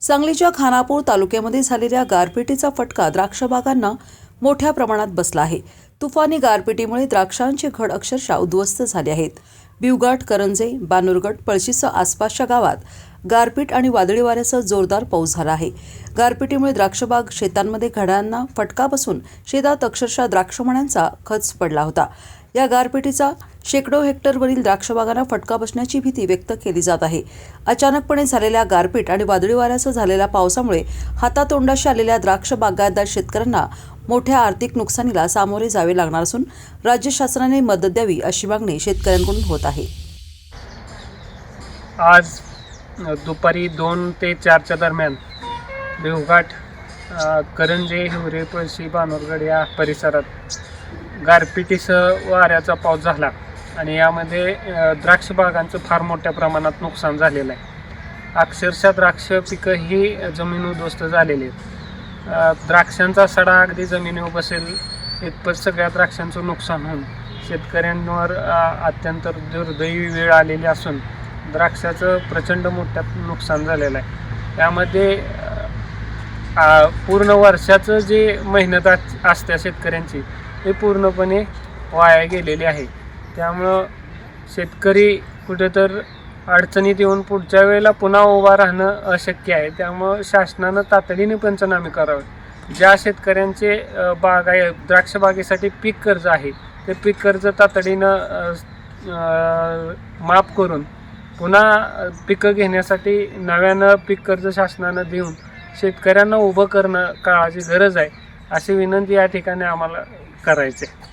सांगलीच्या खानापूर तालुक्यामध्ये झालेल्या गारपिटीचा फटका द्राक्ष बागांना मोठ्या प्रमाणात बसला आहे। तुफानी गारपिटीमुळे द्राक्षांचे घड अक्षरशः उद्ध्वस्त झाले आहेत। बिवघाट, करंजे, बानुरगड, पळशीसह आसपासच्या गावात गारपीट आणि वादळी वाऱ्यासह जोरदार पाऊस झाला आहे। गारपिटीमुळे द्राक्षबाग शेतांमध्ये घडांना फटका बसून शेतात अक्षरशः द्राक्षमण्यांचा खच पडला होता। या गारपिटीचा शेकडो हेक्टरवरील द्राक्षबागांना फटका बसण्याची भीती व्यक्त केली जात आहे। अचानकपणे झालेल्या गारपीट आणि वादळी वाऱ्यासह झालेल्या पावसामुळे हातातोंडाशी आलेल्या द्राक्ष बागायतदार शेतकऱ्यांना मोठ्या आर्थिक नुकसानीला सामोरे जावे लागणार असून राज्य शासनाने मदत द्यावी अशी मागणी शेतकऱ्यांकडून होत आहे। आज दुपारी 2 ते 4च्या दरम्यान बिवघाट, करंजे, हिवरे, पळशी, बानुरगड या परिसरात गारपिटीसह वाऱ्याचा पाऊस झाला आणि यामध्ये द्राक्ष बागांचं फार मोठ्या प्रमाणात नुकसान झालेलं आहे। अक्षरशः द्राक्ष पिकं ही जमीन उद्ध्वस्त झालेली आहेत। द्राक्षांचा सडा अगदी जमिनीवर बसेल इतपत सगळ्या द्राक्षांचं नुकसान होऊन शेतकऱ्यांवर अत्यंत दुर्दैवी वेळ आलेली असून द्राक्षाचं प्रचंड मोठ्या नुकसान झालेलं आहे। त्यामध्ये पूर्ण वर्षाचं जे मेहनत असते शेतकऱ्यांची ते पूर्णपणे वाया गेलेली आहे। त्यामुळं शेतकरी कुठेतर अडचणीत येऊन पुढच्या वेळेला पुन्हा उभा राहणं अशक्य आहे। त्यामुळं शासनानं तातडीने पंचनामे करावे। ज्या शेतकऱ्यांचे द्राक्ष बागेसाठी पीक कर्ज आहे ते पीक कर्ज तातडीनं माफ करून पुन्हा पिकं घेण्यासाठी नव्यानं पीक कर्ज शासनानं देऊन शेतकऱ्यांना उभं करणं काळाची गरज आहे अशी विनंती या ठिकाणी आम्हाला करायची आहे।